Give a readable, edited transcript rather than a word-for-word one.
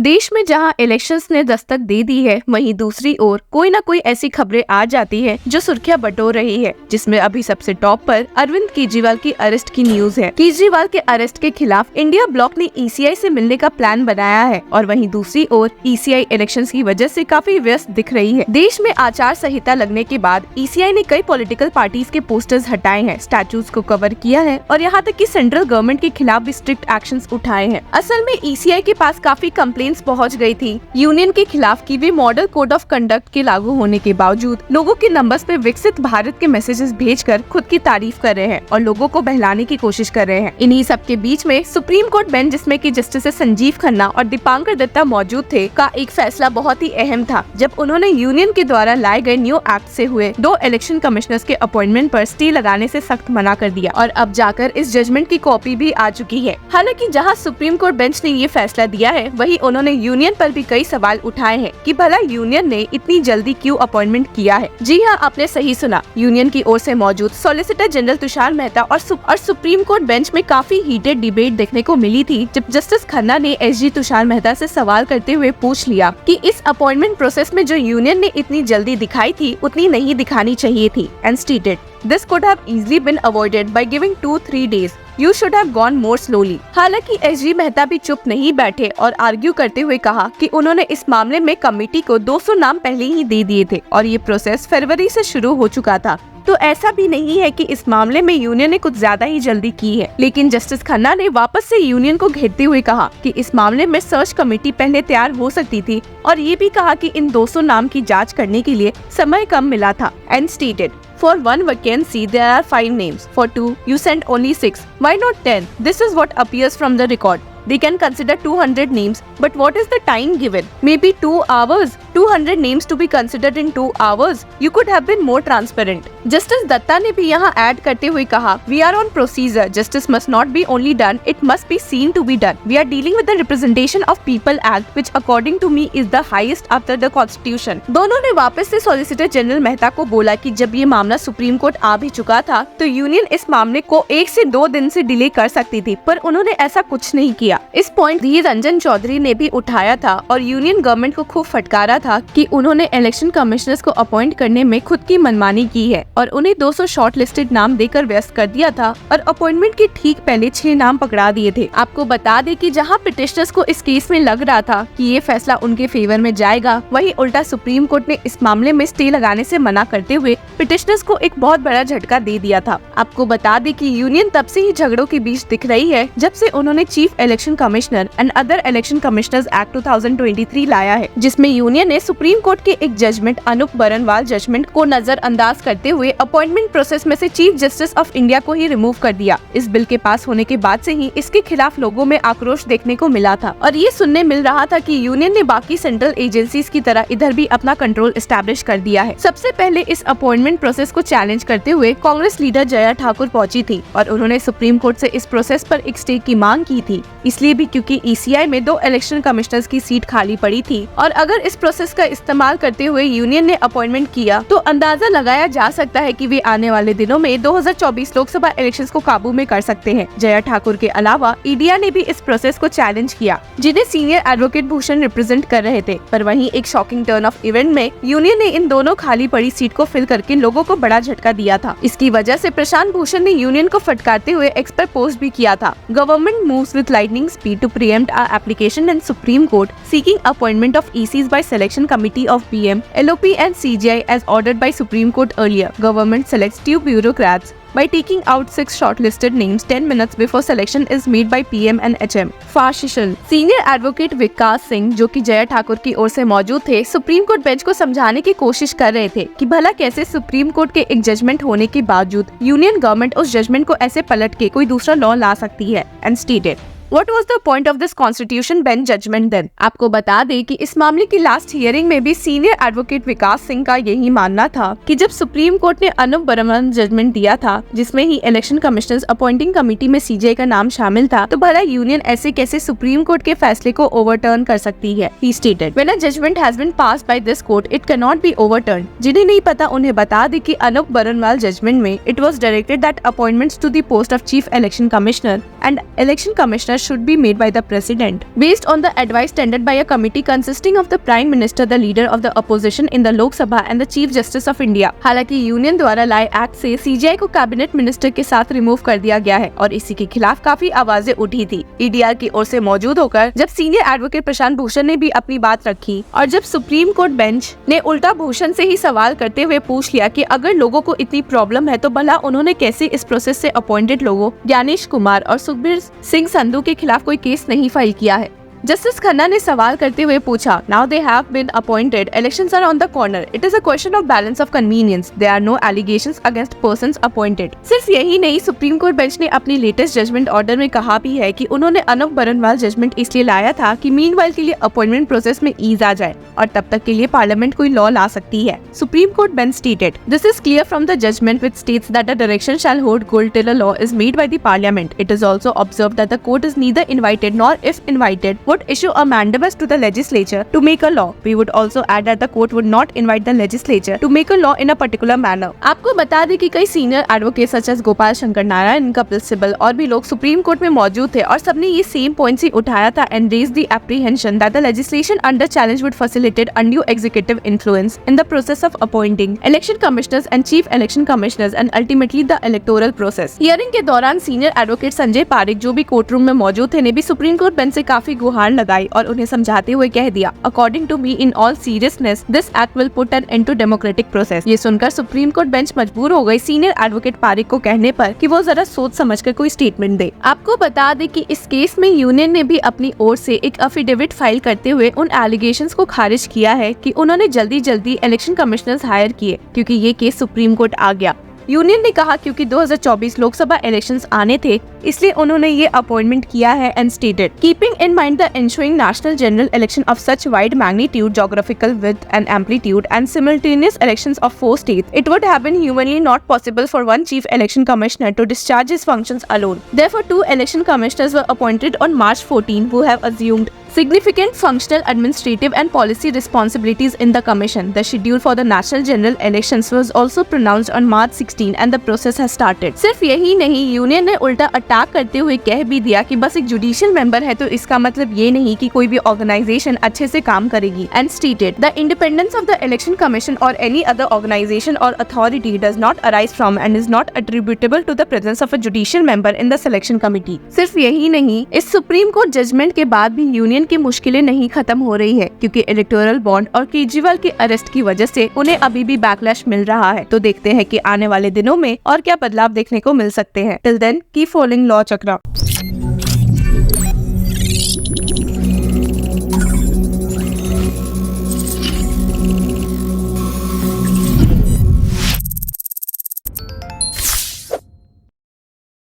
देश में जहां इलेक्शंस ने दस्तक दे दी है, वहीं दूसरी ओर कोई न कोई ऐसी खबरें आ जाती है जो सुर्खियां बटोर रही है, जिसमें अभी सबसे टॉप पर अरविंद केजरीवाल की अरेस्ट की न्यूज है। केजरीवाल के अरेस्ट के खिलाफ इंडिया ब्लॉक ने ईसीआई से मिलने का प्लान बनाया है और वहीं दूसरी ओर ईसीआई इलेक्शंस की वजह से काफी व्यस्त दिख रही है। देश में आचार संहिता लगने के बाद ईसीआई ने कई पॉलिटिकल पार्टीज के पोस्टर्स हटाए हैं, स्टैचूज को कवर किया है और यहाँ तक कि सेंट्रल गवर्नमेंट के खिलाफ भी स्ट्रिक्ट एक्शंस उठाए हैं। असल में ईसीआई के पास काफी कंप्लेंट्स पहुंच गई थी यूनियन के खिलाफ कि वे मॉडल कोड ऑफ कंडक्ट के लागू होने के बावजूद लोगों के नंबर्स पे विकसित भारत के मैसेजेस भेजकर खुद की तारीफ कर रहे हैं और लोगों को बहलाने की कोशिश कर रहे हैं। इन्हीं सब के बीच में सुप्रीम कोर्ट बेंच, जिसमें कि जस्टिस संजीव खन्ना और दीपांकर दत्ता मौजूद थे, का एक फैसला बहुत ही अहम था, जब उन्होंने यूनियन के द्वारा लाए गए न्यू एक्ट से हुए 2 इलेक्शन कमिश्नर्स के अपॉइंटमेंट पर स्टे लगाने से सख्त मना कर दिया और अब जाकर इस जजमेंट की कॉपी भी आ चुकी है। हालांकि जहां सुप्रीम कोर्ट बेंच ने ये फैसला दिया है, वहीं उन्होंने यूनियन पर भी कई सवाल उठाए हैं कि भला यूनियन ने इतनी जल्दी क्यों अपॉइंटमेंट किया है। जी हाँ, आपने सही सुना, यूनियन की ओर से मौजूद सॉलिसिटर जनरल तुषार मेहता और सुप्रीम कोर्ट बेंच में काफी हीटेड डिबेट देखने को मिली थी, जब जस्टिस खन्ना ने एसजी तुषार मेहता से सवाल करते हुए पूछ लिया कि इस अपॉइंटमेंट प्रोसेस में जो यूनियन ने इतनी जल्दी दिखाई थी, उतनी नहीं दिखानी चाहिए थी, and stated This could have easily been avoided by giving 2-3 days. You should have gone more slowly. हालांकि एसजी मेहता भी चुप नहीं बैठे और आर्ग्यू करते हुए कहा कि उन्होंने इस मामले में कमेटी को 200 नाम पहले ही दे दिए थे और ये प्रोसेस फरवरी से शुरू हो चुका था, तो ऐसा भी नहीं है कि इस मामले में यूनियन ने कुछ ज्यादा ही जल्दी की है। लेकिन जस्टिस खन्ना ने वापस से यूनियन को घेरते हुए कहा कि इस मामले में सर्च कमेटी पहले तैयार हो सकती थी और ये भी कहा कि इन 200 नाम की जांच करने के लिए समय कम मिला था, and stated For 1 vacancy, there are 5 names. For 2, you sent only 6. Why not 10? This is what appears from the record. They can consider 200 names, but what is the time given? Maybe 2 hours. 200 names to be considered in 2 hours. You could have been more transparent. Justice Datta ने भी यहाँ add करते हुए कहा, We are on procedure. Justice must not be only done; it must be seen to be done. We are dealing with the Representation of People Act, which according to me is the highest after the Constitution. दोनों ने वापस से solicitor general Mehta को बोला कि जब ये मामला सुप्रीम कोर्ट आ भी चुका था, तो यूनियन इस मामले को 1 से 2 दिन से डिले कर सकती थी, पर उन्होंने ऐसा कुछ नहीं किया। इस पॉइंट धीर रंजन चौधरी ने भी उठाया था और यूनियन गवर्नमेंट को खूब फटकारा था कि उन्होंने इलेक्शन कमिश्नर्स को अपॉइंट करने में खुद की मनमानी की है और उन्हें 200 शॉर्ट लिस्टेड नाम देकर व्यस्त कर दिया था और अपॉइंटमेंट के ठीक पहले 6 नाम पकड़ा दिए थे। आपको बता दें कि जहां पिटिशनर्स को इस केस में लग रहा था कि ये फैसला उनके फेवर में जाएगा, वहीं उल्टा सुप्रीम कोर्ट ने इस मामले में स्टे लगाने से मना करते हुए पिटिशनर्स को एक बहुत बड़ा झटका दे दिया था। आपको बता दें कि यूनियन तब से ही झगड़ों के बीच दिख रही है, जब से उन्होंने chief election commissioner and other election commissioners act 2023 लाया है, जिसमें यूनियन ने सुप्रीम कोर्ट के एक जजमेंट अनूप बरनवाल जजमेंट को नजरअंदाज करते हुए अपॉइंटमेंट प्रोसेस में से चीफ जस्टिस ऑफ इंडिया को ही रिमूव कर दिया। इस बिल के पास होने के बाद से ही इसके खिलाफ लोगों में आक्रोश देखने को मिला था और ये सुनने मिल रहा था कि यूनियन ने बाकी सेंट्रल एजेंसीज की तरह इधर भी अपना कंट्रोल एस्टैब्लिश कर दिया है। सबसे पहले इस अपॉइंटमेंट प्रोसेस को चैलेंज करते हुए कांग्रेस लीडर जया ठाकुर पहुंची थी और उन्होंने सुप्रीम कोर्ट से इस प्रोसेस पर एक स्टे की मांग की थी, इसलिए भी क्योंकि ईसीआई में 2 इलेक्शन कमिश्नर्स की सीट खाली पड़ी थी और अगर इस प्रोसेस का इस्तेमाल करते हुए यूनियन ने अपॉइंटमेंट किया तो अंदाजा लगाया जा सकता है कि वे आने वाले दिनों में 2024 लोकसभा इलेक्शंस को काबू में कर सकते हैं। जया ठाकुर के अलावा ईडिया ने भी इस प्रोसेस को चैलेंज किया, जिन्हें सीनियर एडवोकेट भूषण रिप्रेजेंट कर रहे थे, पर वहीं एक शॉकिंग टर्न ऑफ इवेंट में यूनियन ने इन दोनों खाली पड़ी सीट को फिल करके लोगों को बड़ा झटका दिया था। इसकी वजह से प्रशांत भूषण ने यूनियन को फटकारते हुए एक्स पर पोस्ट भी किया था, government moves with lightning speed to preempt our application in Supreme Court seeking appointment of ECs by Selection Committee of PM, LOP and CGI as ordered by Supreme Court earlier. Government selects 2 bureaucrats by taking out 6 shortlisted names 10 minutes before selection is made by PM and HM. फाशिशन senior advocate Vikas Singh, जो कि जया ठाकुर की ओर से मौजूद थे, supreme court bench को समझाने की कोशिश कर रहे थे कि भला कैसे सुप्रीम कोर्ट के एक जजमेंट होने के बावजूद यूनियन गवर्नमेंट उस जजमेंट को ऐसे पलट के कोई दूसरा लॉ ला सकती है, and stated What was the point of this Constitution Bench judgment then? आपको बता दें कि इस मामले की लास्ट हियरिंग में भी सीनियर एडवोकेट विकास सिंह का यही मानना था कि जब सुप्रीम कोर्ट ने अनूप बरनवाल जजमेंट दिया था, जिसमें ही इलेक्शन कमिश्नर्स अपॉइंटिंग कमेटी में सीजीआई का नाम शामिल था, तो भला यूनियन ऐसे कैसे सुप्रीम कोर्ट के फैसले को ओवरटर्न कर सकती है। He stated, When a judgment has been passed by this court, it cannot be overturned. जिन्हें नहीं पता उन्हें बता दें कि अनूप बरनवाल जजमेंट में it was directed that appointments to the post of chief election commissioner and election commissioner that should be made by the President, based on the advice tendered by a committee consisting of the Prime Minister, the Leader of the Opposition in the Lok Sabha and the Chief Justice of India। हालांकि union द्वारा लाए act से CGI को cabinet minister के साथ remove कर दिया गया है और इसी के खिलाफ काफी आवाजें उठी थी। ईडीआर की ओर से मौजूद होकर जब सीनियर एडवोकेट प्रशांत भूषण ने भी अपनी बात रखी और जब सुप्रीम कोर्ट बेंच ने उल्टा भूषण से ही सवाल करते हुए पूछ लिया कि अगर लोगों को इतनी प्रॉब्लम है तो भला उन्होंने कैसे इस प्रोसेस से अपॉइंटेड लोगों ज्ञानेश कुमार और सुखबीर सिंह संधू के खिलाफ कोई केस नहीं फाइल किया है। जस्टिस खन्ना ने सवाल करते हुए पूछा, now they have been appointed, elections are on the corner, it is a question of balance of convenience, there are no allegations against persons appointed. सिर्फ यही नहीं, सुप्रीम कोर्ट बेंच ने अपनी लेटेस्ट जजमेंट ऑर्डर में कहा भी है कि उन्होंने अनूप बरनवाल जजमेंट इसलिए लाया था कि मीनवाइल के लिए अपॉइंटमेंट प्रोसेस में ईज आ जाए और तब तक के लिए पार्लियामेंट कोई लॉ ला सकती है। Supreme court bench stated, this is clear from the judgment which states that the direction shall hold good till a law is made by the parliament. It is also observed that the court is neither invited nor if invited would issue a mandamus to the legislature to make a law. We would also add that the court would not invite the legislature to make a law in a particular manner. आपको बता दें कि कई senior advocate such as Gopal Shankar Narayan, Kapil Sibal और भी लोग supreme court में मौजूद थे और सबने ये सेम पॉइंट्स ही उठाया था and raised the apprehension that the legislation under challenge would facilitate undue executive influence in the process of appointing election commissioners and chief election commissioners and ultimately the electoral process. Hearing के दौरान senior advocate Sanjay Pareek जो भी court room में मौजूद थे ने भी supreme court bench से काफी गुहार लगाई और उन्हें समझाते हुए कह दिया, according to me in all seriousness this act will put an end to democratic process. ये सुनकर सुप्रीम कोर्ट बेंच मजबूर हो गई सीनियर एडवोकेट पारिक को कहने पर कि वो जरा सोच समझकर कोई स्टेटमेंट दे। आपको बता दें कि इस केस में यूनियन ने भी अपनी ओर से एक एफिडेविट फाइल करते हुए उन एलिगेशंस को खारिज किया है कि उन्होंने जल्दी जल्दी इलेक्शन कमिश्नर्स हायर किए क्योंकि ये केस सुप्रीम कोर्ट आ गया। यूनियन ने कहा क्योंकि 2024 लोकसभा इलेक्शंस आने थे इसलिए उन्होंने ये अपॉइंटमेंट किया है and stated, keeping in mind the ensuing national general election of such wide magnitude, geographical width and amplitude and simultaneous elections of 4 states, it would have been humanly not possible for one chief election commissioner to discharge his functions alone. Therefore, 2 election commissioners were appointed on March 14 who have assumed significant functional, administrative and policy responsibilities in the commission. The schedule for the national general elections was also pronounced on March 16 and the process has started. सिर्फ यही नहीं, union ने उल्टा attack करते हुए कह भी दिया कि बस एक जुडिशियल मेंबर है तो इसका मतलब ये नहीं कि कोई भी ऑर्गेनाइजेशन अच्छे से काम करेगी। And stated, the independence of the election commission or any other organization or authority does not arise from and is not attributable to the presence of a judicial member in the selection committee. सिर्फ यही नहीं, इस supreme court judgement के बाद भी union की मुश्किलें नहीं खत्म हो रही है क्योंकि इलेक्टोरल बॉन्ड और केजरीवाल के अरेस्ट की वजह से उन्हें अभी भी बैकलैश मिल रहा है। तो देखते हैं कि आने वाले दिनों में और क्या बदलाव देखने को मिल सकते हैं। Till then keep following law चक्रा।